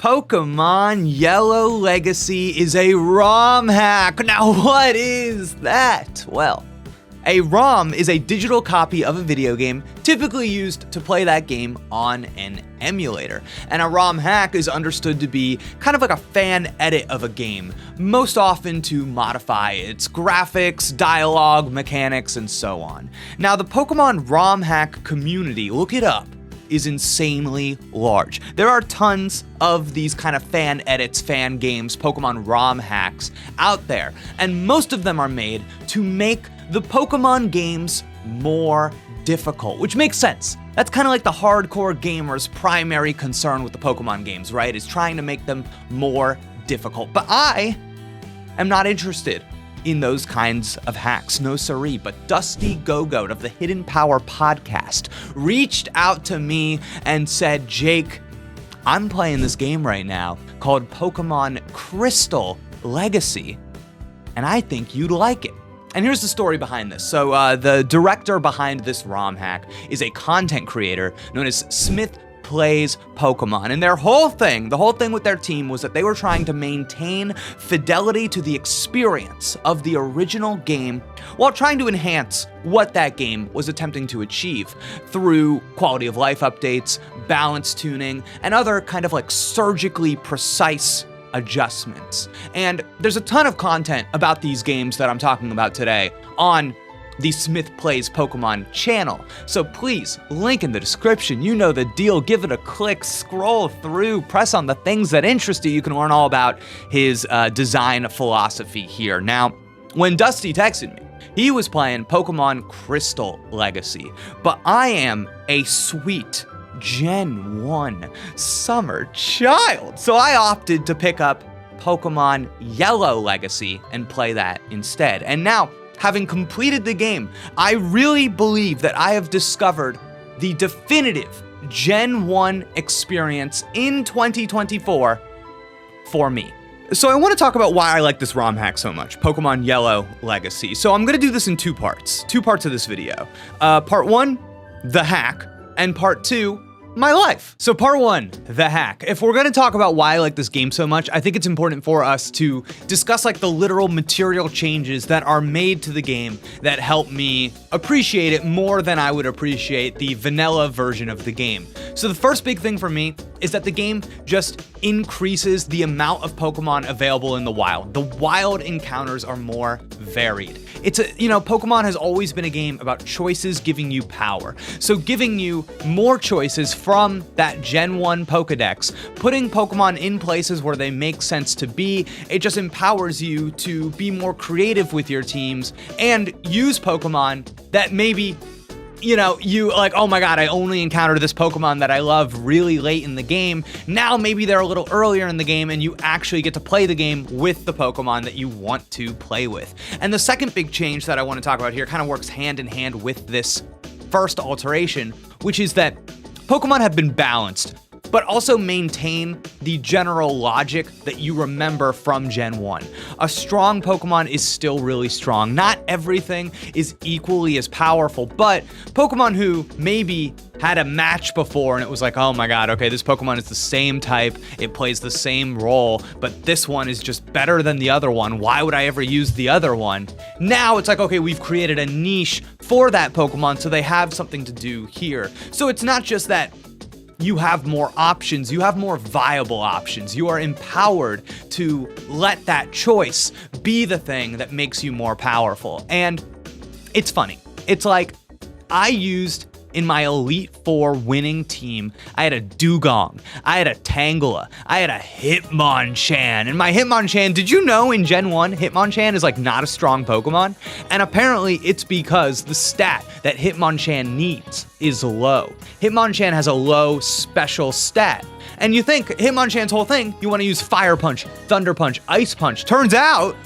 Pokemon Yellow Legacy is a ROM hack. Now, what is that? Well, a ROM is a digital copy of a video game typically used to play that game on an emulator. And a ROM hack is understood to be kind of like a fan edit of a game, most often to modify its graphics, dialogue, mechanics, and so on. Now, the Pokemon ROM hack community, look it up, is insanely large. There are tons of these kind of fan edits, fan games, Pokemon ROM hacks out there, and most of them are made to make the Pokemon games more difficult, which makes sense. That's kind of like the hardcore gamer's primary concern with the Pokemon games, right? Is trying to make them more difficult. But I am not interested in those kinds of hacks, no siree. But Dusty Go-Goat of the Hidden Power podcast reached out to me and said, Jake, I'm playing this game right now called Pokemon Crystal Legacy, and I think you'd like it. And here's the story behind this. So the director behind this ROM hack is a content creator known as Smith Plays Pokemon, and the whole thing with their team was that they were trying to maintain fidelity to the experience of the original game while trying to enhance what that game was attempting to achieve through quality of life updates, balance tuning, and other kind of like surgically precise adjustments. And there's a ton of content about these games that I'm talking about today on the Smith Plays Pokemon channel. So please, link in the description. You know the deal. Give it a click, scroll through, press on the things that interest you. You can learn all about his design philosophy here. Now, when Dusty texted me, he was playing Pokemon Crystal Legacy, but I am a sweet Gen 1 summer child. So I opted to pick up Pokemon Yellow Legacy and play that instead. And now, having completed the game, I really believe that I have discovered the definitive Gen 1 experience in 2024 for me. So I want to talk about why I like this ROM hack so much, Pokemon Yellow Legacy. So I'm going to do this in two parts of this video. Part one, the hack, and part two, my life. So part one, the hack. If we're gonna talk about why I like this game so much, I think it's important for us to discuss like the literal material changes that are made to the game that help me appreciate it more than I would appreciate the vanilla version of the game. So the first big thing for me is that the game just increases the amount of Pokemon available in the wild. The wild encounters are more varied. Pokemon has always been a game about choices giving you power. So giving you more choices from that Gen 1 Pokedex, putting Pokemon in places where they make sense to be, it just empowers you to be more creative with your teams and use Pokemon that maybe you like, oh my god, I only encountered this Pokemon that I love really late in the game. Now maybe they're a little earlier in the game and you actually get to play the game with the Pokemon that you want to play with. And the second big change that I want to talk about here kind of works hand in hand with this first alteration, which is that Pokemon have been balanced, but also maintain the general logic that you remember from Gen 1. A strong Pokemon is still really strong. Not everything is equally as powerful, but Pokemon who maybe had a match before and it was like, oh my god, okay, this Pokemon is the same type, it plays the same role, but this one is just better than the other one. Why would I ever use the other one? Now it's like, okay, we've created a niche for that Pokemon, so they have something to do here. So it's not just that you have more options, you have more viable options. You are empowered to let that choice be the thing that makes you more powerful. And it's funny. It's like I used in my Elite Four winning team, I had a Dugong, I had a Tangela, I had a Hitmonchan. And my Hitmonchan, did you know in Gen 1, Hitmonchan is like not a strong Pokemon? And apparently it's because the stat that Hitmonchan needs is low. Hitmonchan has a low special stat. And you think Hitmonchan's whole thing, you want to use Fire Punch, Thunder Punch, Ice Punch. Turns out,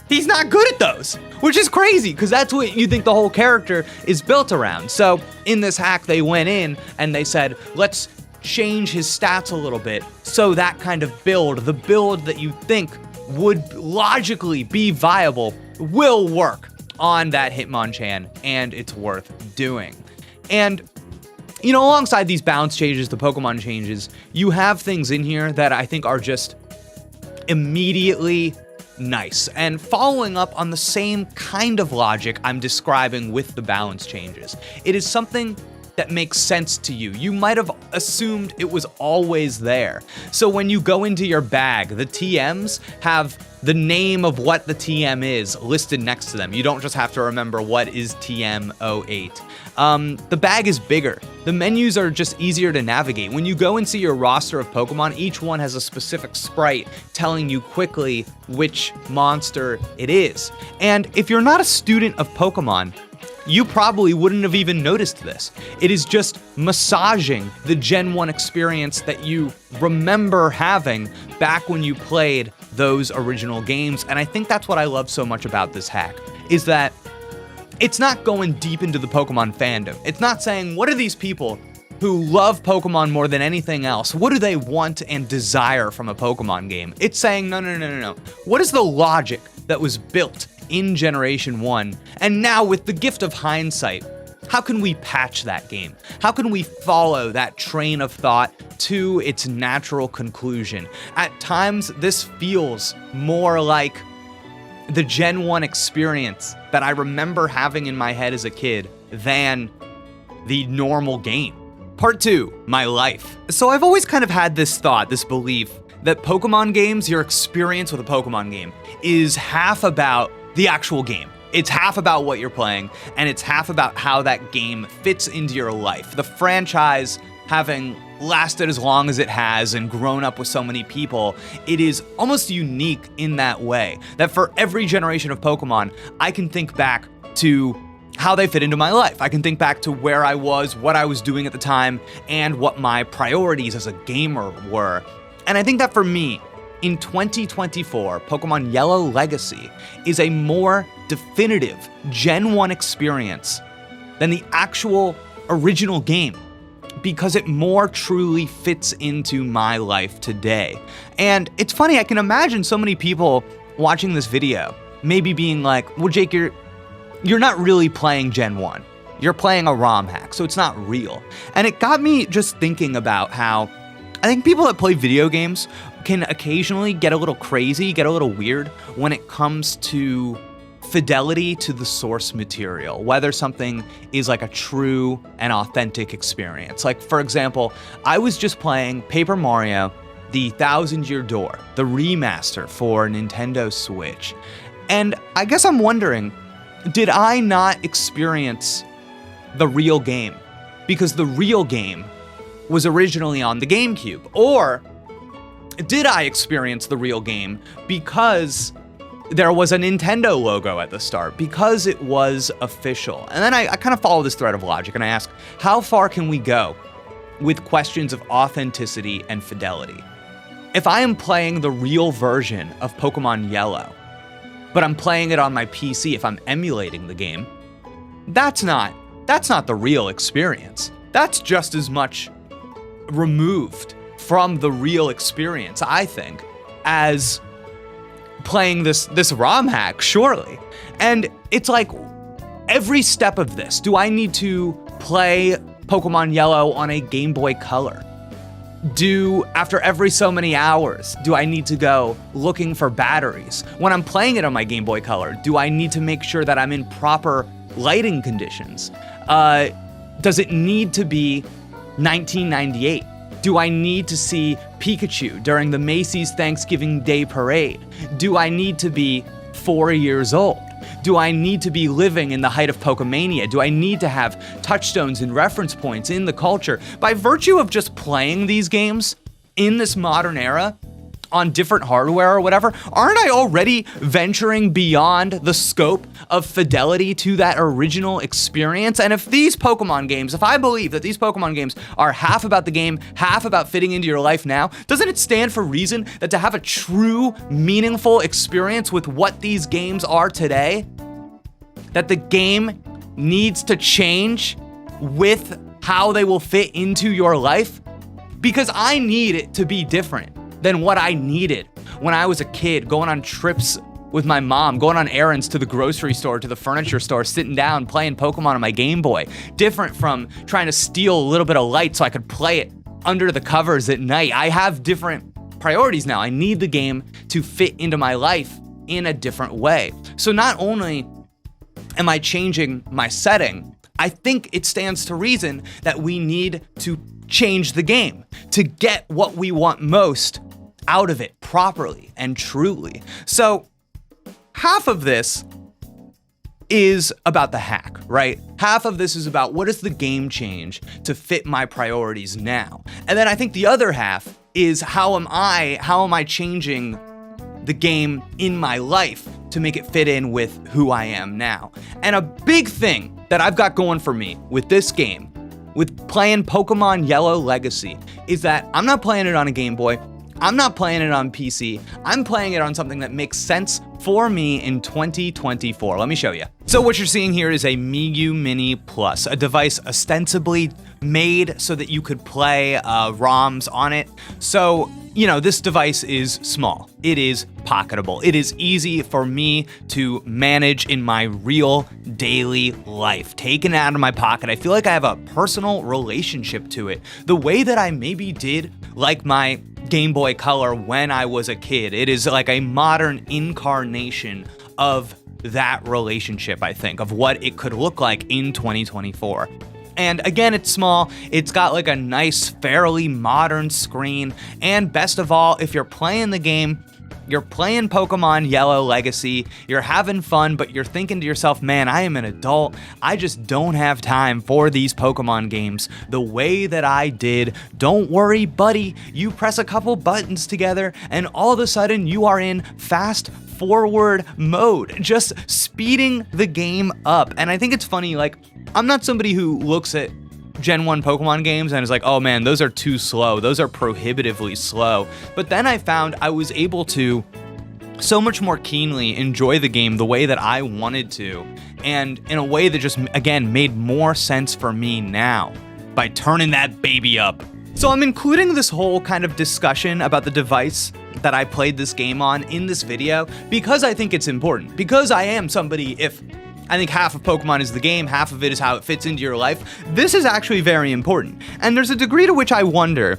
he's not good at those, which is crazy because that's what you think the whole character is built around. So in this hack, they went in and they said, let's change his stats a little bit so that kind of build, the build that you think would logically be viable, will work on that Hitmonchan, and it's worth doing. And alongside these balance changes, the Pokemon changes, you have things in here that I think are just immediately nice. And following up on the same kind of logic I'm describing with the balance changes, it is something that makes sense to you. You might have assumed it was always there. So when you go into your bag, the TMs have the name of what the TM is listed next to them. You don't just have to remember what is TM08. The bag is bigger. The menus are just easier to navigate. When you go and see your roster of Pokemon, each one has a specific sprite telling you quickly which monster it is. And if you're not a student of Pokemon, you probably wouldn't have even noticed this. It is just massaging the Gen 1 experience that you remember having back when you played those original games. And I think that's what I love so much about this hack, is that it's not going deep into the Pokemon fandom. It's not saying, what are these people who love Pokemon more than anything else? What do they want and desire from a Pokemon game? It's saying, no. What is the logic that was built in Generation 1? And now with the gift of hindsight, how can we patch that game? How can we follow that train of thought to its natural conclusion? At times, this feels more like the Gen 1 experience that I remember having in my head as a kid than the normal game. Part 2, my life. So I've always kind of had this thought, this belief, that Pokemon games, your experience with a Pokemon game, is half about the actual game. It's half about what you're playing, and it's half about how that game fits into your life. The franchise having lasted as long as it has and grown up with so many people, it is almost unique in that way, that for every generation of Pokemon, I can think back to how they fit into my life. I can think back to where I was, what I was doing at the time, and what my priorities as a gamer were. And I think that for me, in 2024, Pokemon Yellow Legacy is a more definitive Gen 1 experience than the actual original game, because it more truly fits into my life today. And it's funny, I can imagine so many people watching this video maybe being like, well, Jake, you're not really playing Gen 1. You're playing a ROM hack, so it's not real. And it got me just thinking about how I think people that play video games can occasionally get a little crazy, get a little weird when it comes to fidelity to the source material, whether something is like a true and authentic experience. Like, for example, I was just playing Paper Mario, the Thousand Year Door, the remaster for Nintendo Switch. And I guess I'm wondering, did I not experience the real game? Because the real game was originally on the GameCube. Or did I experience the real game because there was a Nintendo logo at the start, because it was official? And then I kind of follow this thread of logic and I ask, how far can we go with questions of authenticity and fidelity? If I am playing the real version of Pokemon Yellow, but I'm playing it on my PC, if I'm emulating the game, that's not the real experience. That's just as much removed from the real experience, I think, as playing this ROM hack, surely. And it's like, every step of this, do I need to play Pokemon Yellow on a Game Boy Color? After every so many hours, do I need to go looking for batteries? When I'm playing it on my Game Boy Color, do I need to make sure that I'm in proper lighting conditions? Does it need to be 1998? Do I need to see Pikachu during the Macy's Thanksgiving Day Parade? Do I need to be 4 years old? Do I need to be living in the height of Pokemania? Do I need to have touchstones and reference points in the culture? By virtue of just playing these games in this modern era, on different hardware or whatever, aren't I already venturing beyond the scope of fidelity to that original experience? And if I believe that these Pokemon games are half about the game, half about fitting into your life now, doesn't it stand for reason that to have a true, meaningful experience with what these games are today, that the game needs to change with how they will fit into your life? Because I need it to be different than what I needed when I was a kid, going on trips with my mom, going on errands to the grocery store, to the furniture store, sitting down, playing Pokemon on my Game Boy. Different from trying to steal a little bit of light so I could play it under the covers at night. I have different priorities now. I need the game to fit into my life in a different way. So not only am I changing my setting, I think it stands to reason that we need to change the game to get what we want most out of it properly and truly. So half of this is about the hack, right? Half of this is about what is the game change to fit my priorities now? And then I think the other half is how am I changing the game in my life to make it fit in with who I am now? And a big thing that I've got going for me with this game, with playing Pokemon Yellow Legacy, is that I'm not playing it on a Game Boy. I'm not playing it on PC. I'm playing it on something that makes sense for me in 2024. Let me show you. So what you're seeing here is a Miyoo Mini Plus, a device ostensibly made so that you could play ROMs on it. So, you know, this device is small. It is pocketable. It is easy for me to manage in my real daily life. Taken out of my pocket, I feel like I have a personal relationship to it. The way that I maybe did like my Game Boy Color when I was a kid. It is like a modern incarnation of that relationship, I think, of what it could look like in 2024. And again, it's small, it's got like a nice, fairly modern screen, and best of all, if you're playing the game, you're playing Pokemon Yellow Legacy, you're having fun, but you're thinking to yourself, man, I am an adult, I just don't have time for these Pokemon games the way that I did. Don't worry, buddy, you press a couple buttons together, and all of a sudden you are in fast forward mode, just speeding the game up. And I think it's funny, like, I'm not somebody who looks at Gen 1 Pokemon games and is like, oh man, those are too slow. Those are prohibitively slow. But then I found I was able to so much more keenly enjoy the game the way that I wanted to, and in a way that just, again, made more sense for me now by turning that baby up. So I'm including this whole kind of discussion about the device that I played this game on in this video because I think it's important. Because I am somebody, if I think half of Pokemon is the game, half of it is how it fits into your life, this is actually very important. And there's a degree to which I wonder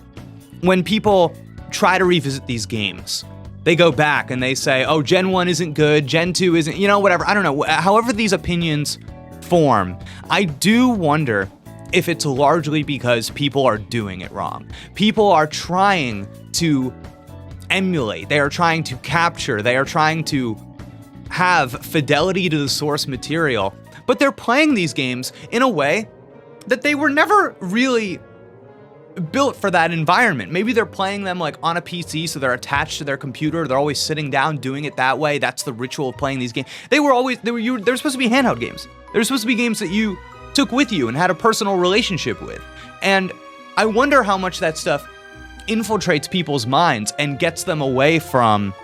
when people try to revisit these games. They go back and they say, oh, Gen 1 isn't good, Gen 2 isn't, you know, whatever. I don't know. However these opinions form, I do wonder if it's largely because people are doing it wrong. People are trying to emulate, they are trying to capture, they are trying to have fidelity to the source material, but they're playing these games in a way that they were never really built for that environment. Maybe they're playing them like on a PC, so they're attached to their computer, they're always sitting down doing it that way. That's the ritual of playing these games. They were supposed to be handheld games. They were supposed to be games that you took with you and had a personal relationship with. And I wonder how much that stuff infiltrates people's minds and gets them away from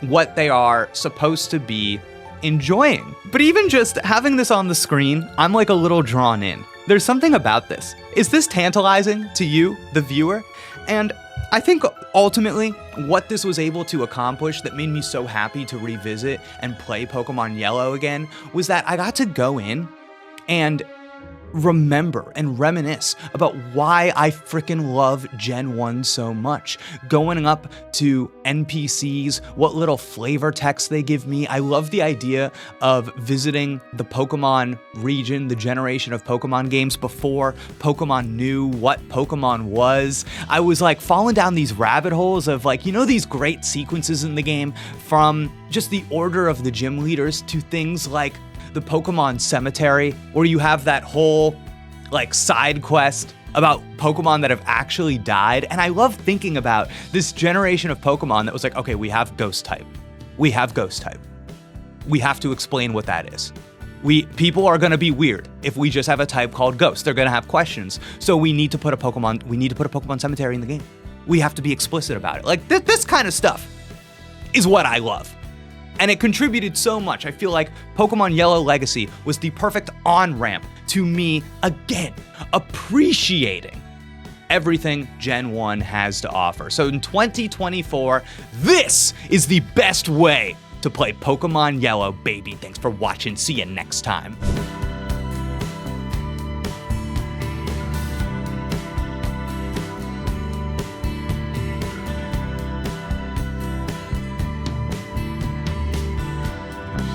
what they are supposed to be enjoying. But even just having this on the screen, I'm like a little drawn in. There's something about this. Is this tantalizing to you, the viewer? And I think ultimately what this was able to accomplish that made me so happy to revisit and play Pokemon Yellow again was that I got to go in and remember and reminisce about why I freaking love Gen 1 so much. Going up to NPCs, what little flavor text they give me. I love the idea of visiting the Pokemon region, the generation of Pokemon games before Pokemon knew what Pokemon was. I was like falling down these rabbit holes of like, you know, these great sequences in the game, from just the order of the gym leaders to things like the Pokemon Cemetery, where you have that whole like side quest about Pokemon that have actually died. And I love thinking about this generation of Pokemon that was like, okay, we have Ghost type. We have Ghost type. We have to explain what that is. People are gonna be weird if we just have a type called Ghost. They're gonna have questions. So we need to put a Pokemon Cemetery in the game. We have to be explicit about it. Like this kind of stuff is what I love. And it contributed so much. I feel like Pokemon Yellow Legacy was the perfect on-ramp to me, again, appreciating everything Gen 1 has to offer. So in 2024, this is the best way to play Pokemon Yellow, baby. Thanks for watching. See you next time.